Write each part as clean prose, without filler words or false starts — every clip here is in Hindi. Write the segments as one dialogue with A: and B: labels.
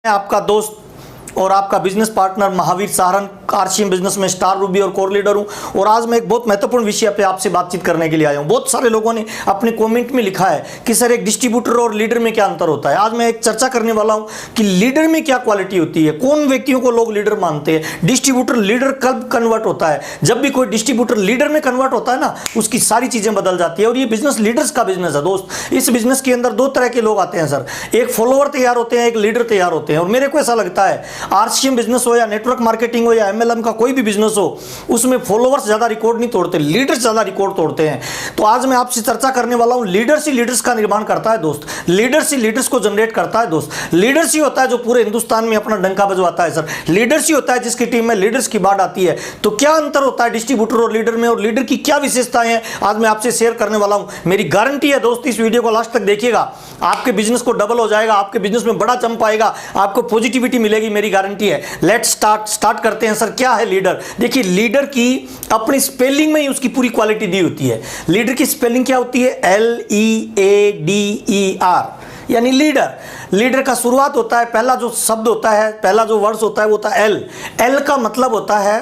A: आपका दोस्त और आपका business partner Mahavir Saran, RCM business में स्टार रूबी और कोर लीडर हूं। और आज मैं एक बहुत महत्वपूर्ण विषय पे आपसे बातचीत करने के लिए आया हूं। बहुत सारे लोगों ने अपने कमेंट में लिखा है कि सर एक डिस्ट्रीब्यूटर और लीडर में क्या अंतर होता है। आज मैं एक चर्चा करने वाला हूं कि लीडर में क्या क्वालिटी होती है, कौन व्यक्तियों को लोग लीडर मानते हैं, डिस्ट्रीब्यूटर लीडर कब कन्वर्ट होता है। जब भी कोई डिस्ट्रीब्यूटर लीडर में कन्वर्ट होता है ना, उसकी सारी चीजें बदल जाती है। और ये बिजनेस लीडर्स का बिजनेस है दोस्त। इस बिजनेस के अंदर दो तरह के लोग आते हैं सर, एक फॉलोअर तैयार होते हैं, एक लीडर तैयार होते हैं। और मेरे को ऐसा लगता है आरसीएम बिजनेस हो या नेटवर्क मार्केटिंग हो या एमएलएम का कोई भी बिजनेस हो, उसमें फॉलोअर्स ज्यादा रिकॉर्ड नहीं तोड़ते, लीडर्स ज्यादा रिकॉर्ड तोड़ते हैं। तो आज मैं आपसे चर्चा करने वाला हूं, लीडर्स ही लीडर्स का निर्माण करता है दोस्त, लीडर्स ही लीडर्स को जनरेट करता है दोस्त। लीडर्स ही होता है जो पूरे हिंदुस्तान में अपना डंका बजवाता है सर। लीडर्स ही होता है जिसकी टीम में लीडर्स की बात आती है। तो क्या अंतर होता है डिस्ट्रीब्यूटर और लीडर में, और लीडर की क्या विशेषताएं हैं, आज मैं आपसे शेयर करने वाला हूं। मेरी गारंटी है दोस्त, इस वीडियो को लास्ट तक देखिएगा, आपके बिजनेस को डबल हो जाएगा, आपके बिजनेस में बड़ा चम पाएगा, आपको पॉजिटिविटी मिलेगी, मेरी गारंटी है। लेट्स स्टार्ट करते हैं सर। क्या है लीडर? देखिए, लीडर की अपनी स्पेलिंग में ही उसकी पूरी क्वालिटी दी होती है। लीडर की स्पेलिंग क्या होती है? LEADER, यानी लीडर। लीडर का शुरुआत होता है, पहला जो शब्द होता है, पहला जो वर्ड्स होता है वो होता है एल। एल का मतलब होता है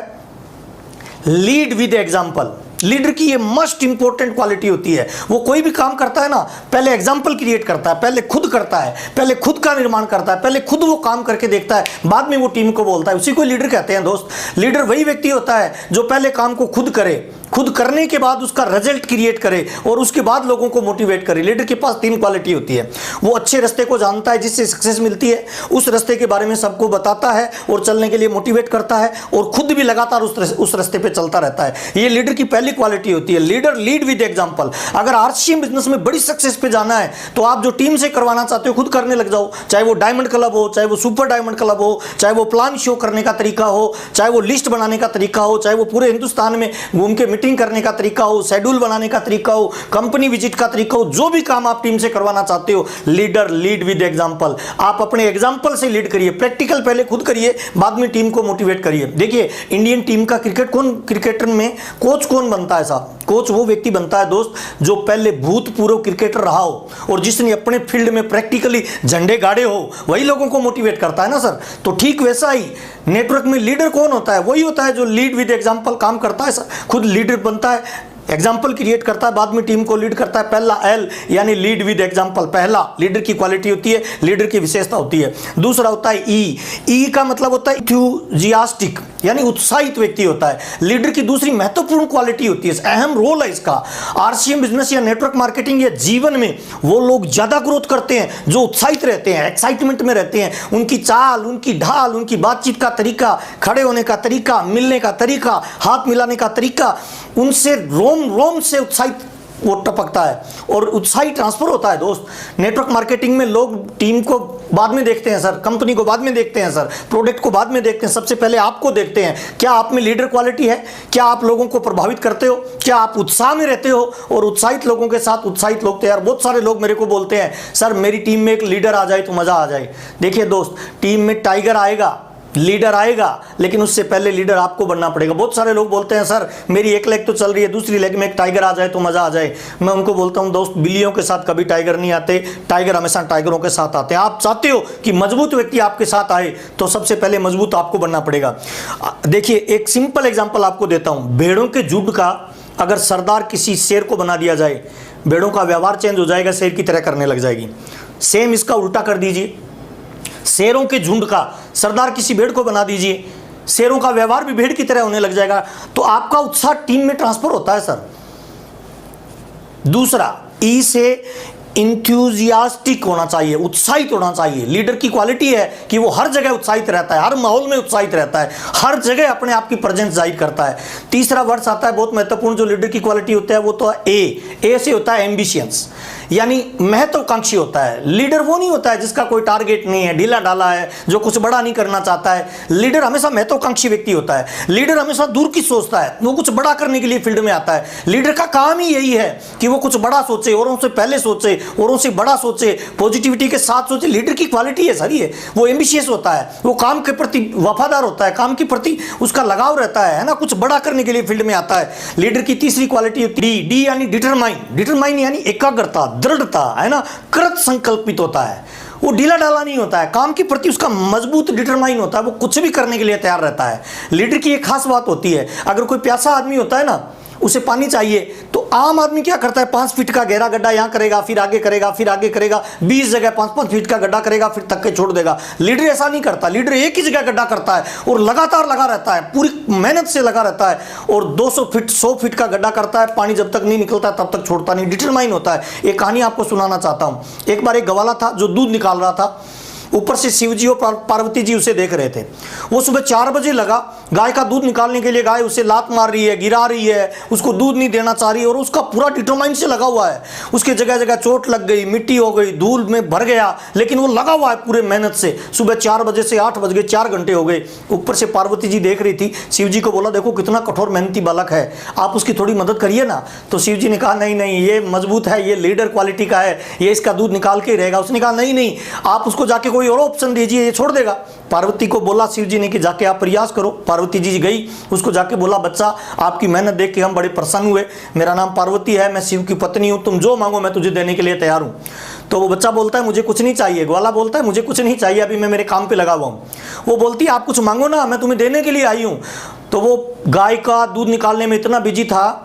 A: लीड विद एग्जाम्पल। लीडर की ये मोस्ट इंपॉर्टेंट क्वालिटी होती है। वो कोई भी काम करता है ना, पहले एग्जाम्पल क्रिएट करता है, पहले खुद करता है, पहले खुद का निर्माण करता है, पहले खुद वो काम करके देखता है, बाद में वो टीम को बोलता है। उसी को लीडर कहते हैं दोस्त। लीडर वही व्यक्ति होता है जो पहले काम को खुद करे, खुद करने के बाद उसका रिजल्ट क्रिएट करे और उसके बाद लोगों को मोटिवेट करे। लीडर के पास तीन क्वालिटी होती है। वो अच्छे रास्ते को जानता है जिससे सक्सेस मिलती है, उस रास्ते के बारे में सबको बताता है और चलने के लिए मोटिवेट करता है, और खुद भी लगातार उस रास्ते पे चलता रहता है। ये लीडर की पहली क्वालिटी होती है। Leader lead with example. अगर आरसीएम बिजनेस में बड़ी सक्सेस पे जाना है तो आप जो टीम से करवाना चाहते हो खुद करने लग जाओ। चाहे वो डायमंड क्लब हो, चाहे वो सुपर डायमंड क्लब हो, चाहे वो प्लान शो करने का तरीका हो, चाहे वो लिस्ट बनाने का तरीका हो, चाहे वो पूरे हिंदुस्तान में घूम के मीटिंग करने का तरीका हो, शेड्यूल बनाने का तरीका हो, कंपनी विजिट का तरीका हो, जो भी काम आप टीम से करवाना चाहते हो, लीडर लीड विद एग्जांपल। आप अपने एग्जांपल से लीड करिए, प्रैक्टिकल पहले खुद करिए, बाद में टीम को मोटिवेट करिए। देखिए, इंडियन टीम का क्रिकेटर में कोच कौन बनता है साहब? कोच वो व्यक्ति बनता है दोस्त जो पहले भूतपूर्व क्रिकेटर रहा हो और जिसने अपने फील्ड में प्रैक्टिकली झंडे गाड़े हो, वही लोगों को मोटिवेट करता है ना सर। तो ठीक वैसा ही नेटवर्क में लीडर कौन होता है? वही होता है जो लीड विद एग्जांपल काम करता है सर। खुद लीडर बनता है, एग्जाम्पल क्रिएट करता है, बाद में टीम को लीड करता है। पहला एल यानी लीड विद एग्जाम्पल, पहला लीडर की क्वालिटी होती है, लीडर की विशेषता होती है। दूसरा होता है ई। ई का मतलब होता है इंथुजियास्टिक, यानी उत्साहित व्यक्ति होता है। लीडर की दूसरी महत्वपूर्ण क्वालिटी होती है, अहम रोल है इसका। आरसीएम बिजनेस या नेटवर्क मार्केटिंग या जीवन में वो लोग ज्यादा ग्रोथ करते हैं जो उत्साहित रहते हैं, एक्साइटमेंट में रहते हैं। उनकी चाल, उनकी ढाल, उनकी बातचीत का तरीका, खड़े होने का तरीका, मिलने का तरीका, हाथ मिलाने का तरीका, उनसे रोम से उत्साहित वो टपकता है और उत्साही ट्रांसफर होता है दोस्त। नेटवर्क मार्केटिंग में लोग टीम को बाद में देखते हैं सर, कंपनी को बाद में देखते हैं सर, प्रोडक्ट को बाद में देखते हैं, सबसे पहले आपको देखते हैं। क्या आप में लीडर क्वालिटी है? क्या आप लोगों को प्रभावित करते हो? क्या आप उत्साह में रहते हो? और उत्साहित लोगों के साथ उत्साहित लोग तैयार। बहुत सारे लोग मेरे को बोलते हैं सर मेरी टीम में एक लीडर आ जाए तो मजा आ जाए। देखिए दोस्त, टीम में टाइगर आएगा, लीडर आएगा, लेकिन उससे पहले लीडर आपको बनना पड़ेगा। बहुत सारे लोग बोलते हैं सर मेरी एक लेग तो चल रही है, दूसरी लेग में एक टाइगर आ जाए तो मजा आ जाए। मैं उनको बोलता हूं दोस्त, बिल्लियों के साथ कभी टाइगर नहीं आते, टाइगर हमेशा टाइगरों के साथ आते हैं। आप चाहते हो कि मजबूत व्यक्ति आपके साथ आए तो सबसे पहले मजबूत आपको बनना पड़ेगा। देखिए, एक सिंपल एग्जाम्पल आपको देता हूं। भेड़ों के झुंड का अगर सरदार किसी शेर को बना दिया जाए, भेड़ों का व्यवहार चेंज हो जाएगा, शेर की तरह करने लग जाएगी। सेम इसका उल्टा कर दीजिए, शेरों के झुंड का सरदार किसी भेड़ को बना दीजिए, शेरों का व्यवहार भी भेड़ की तरह होने लग जाएगा, तो आपका उत्साह टीम में ट्रांसफर होता है सर। दूसरा, ई से इंथुजियास्टिक होना चाहिए, उत्साहित होना चाहिए। लीडर की क्वालिटी है कि वो हर जगह उत्साहित रहता है, हर माहौल में उत्साहित रहता है, हर जगह अपने आप की प्रेजेंस जाहिर करता है। तीसरा वर्ड्स आता है बहुत महत्वपूर्ण जो लीडर की क्वालिटी होता है, वो तो है ए से होता है एम्बिशियंस, यानी महत्वाकांक्षी होता है। लीडर वो नहीं होता है जिसका कोई टारगेट नहीं है, ढीला ढाला है, जो कुछ बड़ा नहीं करना चाहता है। लीडर हमेशा महत्वाकांक्षी व्यक्ति होता है। लीडर हमेशा दूर की सोचता है, वो कुछ बड़ा करने के लिए फील्ड में आता है। लीडर का काम ही यही है कि वो कुछ बड़ा सोचे, औरों से पहले सोचे, औरों से बड़ा सोचे, पॉजिटिविटी के साथ सोचे। लीडर की क्वालिटी है सर ये। वो एम्बिशियस होता है, वो काम के प्रति वफादार होता है, काम के प्रति उसका लगाव रहता है ना, कुछ बड़ा करने के लिए फील्ड में आता है। लीडर की तीसरी क्वालिटी डी यानी डिटरमाइन। डिटरमाइन यानी एकाग्रता, दृढ़ता, है ना, कृत संकल्पित होता है। वो ढीला ढाला नहीं होता है, काम के प्रति उसका मजबूत डिटरमाइन होता है, वो कुछ भी करने के लिए तैयार रहता है। लीडर की एक खास बात होती है, अगर कोई प्यासा आदमी होता है ना, उसे पानी चाहिए, तो आम आदमी क्या करता है, 5 फीट का गहरा गड्ढा यहाँ करेगा, फिर आगे करेगा, फिर आगे करेगा, 20 जगह 5-5 फीट का गड्ढा करेगा, फिर तक के छोड़ देगा। लीडर ऐसा नहीं करता, लीडर एक ही जगह गड्ढा करता है और लगातार लगा रहता है, पूरी मेहनत से लगा रहता है, और 200 फीट 100 फीट का गड्ढा करता है, पानी जब तक नहीं निकलता तब तक छोड़ता नहीं, डिटरमाइन होता है। एक कहानी आपको सुनाना चाहता हूँ। एक बार एक ग्वाला था जो दूध निकाल रहा था, ऊपर से शिव जी और पार्वती जी उसे देख रहे थे। वो सुबह 4 बजे लगा गाय का दूध निकालने के लिए, गाय उसे लात मार रही है, गिरा रही है, उसको दूध नहीं देना चाह रही है, और उसका पूरा डिटरमाइन से लगा हुआ है। उसके जगह जगह चोट लग गई, मिट्टी हो गई, धूल में भर गया, लेकिन वो लगा हुआ है पूरे मेहनत से। सुबह 4 बजे से 8 बज गए, 4 घंटे हो गए। ऊपर से पार्वती जी देख रही थी, शिव जी को बोला, देखो कितना कठोर मेहनती बालक है, आप उसकी थोड़ी मदद करिए ना। तो शिव जी ने कहा, नहीं नहीं, ये मजबूत है, ये लीडर क्वालिटी का है, ये इसका दूध निकाल के ही रहेगा। उसने कहा, नहीं नहीं, आप उसको जाके कोई और ऑप्शन दीजिए, ये छोड़ देगा। पार्वती को बोला शिव जी ने कि जाके आप प्रयास करो। पार्वती जी गई, उसको जाके बोला, बच्चा आपकी मेहनत देख के हम बड़े प्रसन्न हुए, मेरा नाम पार्वती है, मैं शिव की पत्नी हूँ, तुम जो मांगो मैं तुझे देने के लिए तैयार हूँ। तो वो बच्चा बोलता है, मुझे कुछ नहीं चाहिए। ग्वाला बोलता है, मुझे कुछ नहीं चाहिए, अभी मैं मेरे काम पे लगा हुआ हूँ। वो बोलती है, आप कुछ मांगो ना, मैं तुम्हें देने के लिए आई हूँ। तो वो गाय का दूध निकालने में इतना बिजी था,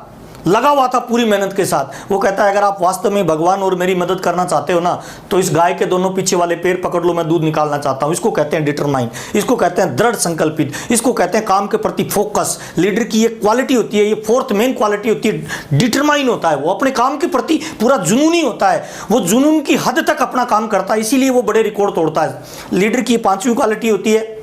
A: लगा हुआ था पूरी मेहनत के साथ। वो कहता है, अगर आप वास्तव में भगवान और मेरी मदद करना चाहते हो ना, तो इस गाय के दोनों पीछे वाले पैर पकड़ लो, मैं दूध निकालना चाहता हूँ। इसको कहते हैं डिटरमाइन, इसको कहते हैं दृढ़ संकल्पित, इसको कहते हैं काम के प्रति फोकस। लीडर की ये क्वालिटी होती है, ये 4th मेन क्वालिटी होती है, डिटरमाइन होता है। वो अपने काम के प्रति पूरा जुनूनी होता है, वो जुनून की हद तक अपना काम करता है, इसीलिए वो बड़े रिकॉर्ड तोड़ता है। लीडर की 5वीं क्वालिटी होती है,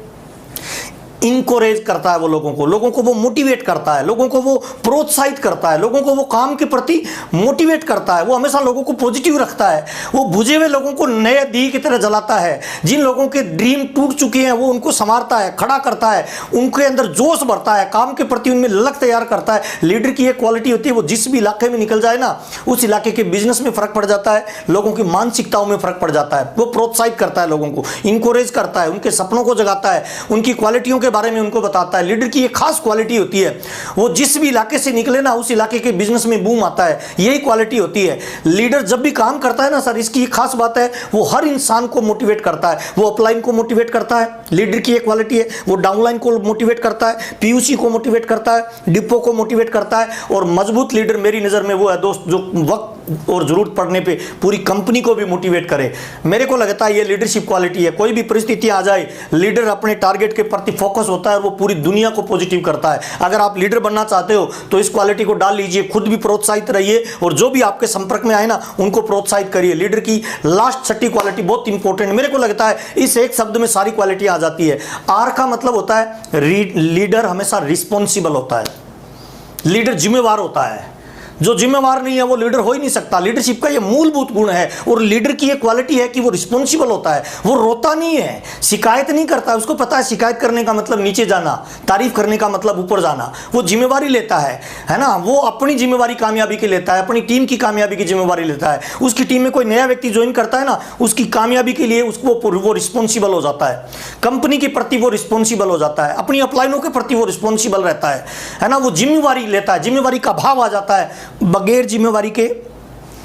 A: इनकोरेज करता है वो लोगों को वो मोटिवेट करता है, लोगों को वो प्रोत्साहित करता है, लोगों को वो काम के प्रति मोटिवेट करता है। वो हमेशा लोगों को पॉजिटिव रखता है, वो बुझे हुए लोगों को नए दिए की तरह जलाता है। जिन लोगों के ड्रीम टूट चुके हैं वो उनको संवारता है, खड़ा करता है, उनके अंदर जोश भरता है, काम के प्रति उनमें ललक तैयार करता है। लीडर की एक क्वालिटी होती है, वो जिस भी इलाके में निकल जाए ना, उस इलाके के बिजनेस में फर्क पड़ जाता है, लोगों की मानसिकताओं में फर्क पड़ जाता है। वो प्रोत्साहित करता है, लोगों को इनकोरेज करता है, उनके सपनों को जगाता है, उनकी क्वालिटियों के बारे में उनको बताता है। लीडर की एक खास क्वालिटी होती है, वो जिस भी इलाके से निकले ना, उस इलाके के बिजनेस में बूम आता है, यही क्वालिटी होती है। लीडर जब भी काम करता है ना सर, इसकी एक खास बात है, वो हर इंसान को मोटिवेट करता है। वो अपलाइन को मोटिवेट करता है, लीडर की एक क्वालिटी है। वो डाउनलाइन को मोटिवेट करता है, पीयूसी को मोटिवेट करता है, डिपो को मोटिवेट करता है। और मजबूत लीडर मेरी नजर में वो है दोस्त, जो वक्त और जरूरत पड़ने पे पूरी कंपनी को भी मोटिवेट करे। मेरे को लगता है ये लीडरशिप क्वालिटी है। कोई भी परिस्थिति आ जाए, लीडर अपने टारगेट के प्रति फोकस होता है और वो पूरी दुनिया को पॉजिटिव करता है। अगर आप लीडर बनना चाहते हो तो इस क्वालिटी को डाल लीजिए, खुद भी प्रोत्साहित रहिए और जो भी आपके संपर्क में आए ना, उनको प्रोत्साहित करिए। लीडर की लास्ट 6ठी क्वालिटी बहुत इंपॉर्टेंट, मेरे को लगता है इस एक शब्द में सारी क्वालिटी आ जाती है। आर का मतलब होता है लीडर हमेशा रिस्पॉन्सिबल होता है, लीडर जिम्मेवार होता है। जो जिम्मेवार नहीं है वो लीडर हो ही नहीं सकता। लीडरशिप का ये मूलभूत गुण है। और लीडर की ये क्वालिटी है कि वो रिस्पॉन्सिबल होता है, वो रोता नहीं है, शिकायत नहीं करता। उसको पता है शिकायत करने का मतलब नीचे जाना, तारीफ करने का मतलब ऊपर जाना। वो जिम्मेवारी लेता है ना, वो अपनी जिम्मेवारी कामयाबी की लेता है, अपनी टीम की कामयाबी की जिम्मेवारी लेता है। उसकी टीम में कोई नया व्यक्ति ज्वाइन करता है ना, उसकी कामयाबी के लिए उसको वो रिस्पॉन्सिबल हो जाता है, कंपनी के प्रति वो रिस्पॉन्सिबल हो जाता है, अपनी अपलाइनों के प्रति वो रिस्पॉन्सिबल रहता है ना, वो जिम्मेवारी लेता है, जिम्मेवारी का भाव आ जाता है। बगैर जिम्मेवारी के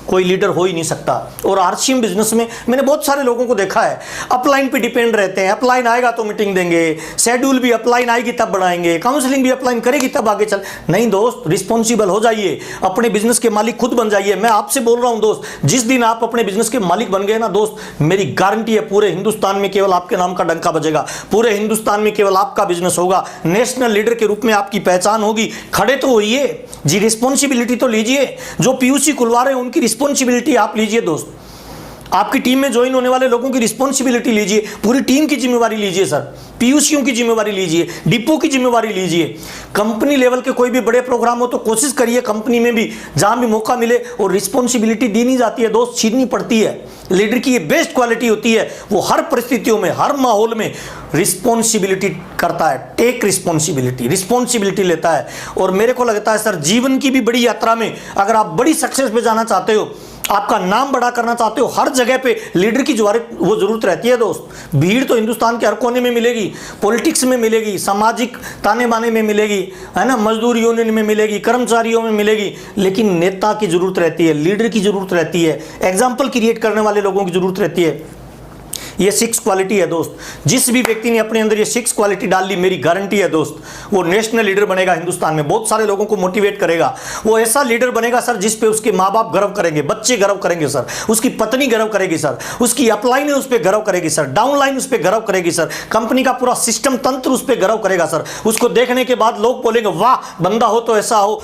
A: कोई लीडर हो ही नहीं सकता। और आरसीएम बिजनेस में मैंने बहुत सारे लोगों को देखा है, अपलाइन पे डिपेंड रहते हैं। अपलाइन आएगा तो मीटिंग देंगे, शेड्यूल भी अपलाइन आएगी तब बनाएंगे, काउंसलिंग भी अपलाइन करेगी तब आगे चल। नहीं दोस्त, रिस्पॉन्सिबल हो जाइए, अपने बिजनेस के मालिक खुद बन जाइए। मैं आपसे बोल रहा हूं दोस्त, जिस दिन आप अपने बिजनेस के मालिक बन गए ना दोस्त, मेरी गारंटी है पूरे हिंदुस्तान में केवल आपके नाम का डंका बजेगा, पूरे हिंदुस्तान में केवल आपका बिजनेस होगा, नेशनल लीडर के रूप में आपकी पहचान होगी। खड़े तो होइए जी, रिस्पॉन्सिबिलिटी तो लीजिए। जो पीयूसी खुलवा रहे हैं उनकी रिस्पॉन्सिबिलिटी आप लीजिए दोस्त, आपकी टीम में ज्वाइन होने वाले लोगों की रिस्पॉन्सिबिलिटी लीजिए, पूरी टीम की जिम्मेवारी लीजिए सर, पीयूसीओं की जिम्मेवारी लीजिए, डिपो की जिम्मेवारी लीजिए। कंपनी लेवल के कोई भी बड़े प्रोग्राम हो तो कोशिश करिए कंपनी में भी जहां भी मौका मिले, और रिस्पॉन्सिबिलिटी दी नहीं जाती है दोस्त, छीननी पड़ती है। लीडर की ये बेस्ट क्वालिटी होती है, वो हर परिस्थितियों में, हर माहौल में रिस्पॉन्सिबिलिटी करता है, टेक रिस्पॉन्सिबिलिटी लेता है। और मेरे को लगता है सर, जीवन की भी बड़ी यात्रा में अगर आप बड़ी सक्सेस पे जाना चाहते हो, आपका नाम बड़ा करना चाहते हो, हर जगह पे लीडर की वो जरूरत रहती है दोस्त। भीड़ तो हिंदुस्तान के हर कोने में मिलेगी, पॉलिटिक्स में मिलेगी, सामाजिक ताने बाने में मिलेगी, है ना, मजदूर यूनियन में मिलेगी, कर्मचारियों में मिलेगी, लेकिन नेता की जरूरत रहती है, लीडर की जरूरत रहती है, एग्जाम्पल क्रिएट करने वाले लोगों की जरूरत रहती है। ये 6 क्वालिटी है दोस्त। जिस भी व्यक्ति ने अपने अंदर ये 6 क्वालिटी डाल ली, मेरी गारंटी है दोस्त, वो नेशनल लीडर बनेगा, हिंदुस्तान में बहुत सारे लोगों को मोटिवेट करेगा। वो ऐसा लीडर बनेगा सर जिस पे उसके माँ बाप गर्व करेंगे, बच्चे गर्व करेंगे सर, उसकी पत्नी गर्व करेगी सर, उसकी अपलाइन है उस पर गर्व करेगी सर, डाउनलाइन उस पर गर्व करेगी सर, कंपनी का पूरा सिस्टम तंत्र उस पर गर्व करेगा सर। उसको देखने के बाद लोग बोलेंगे वाह, बंदा हो तो ऐसा हो।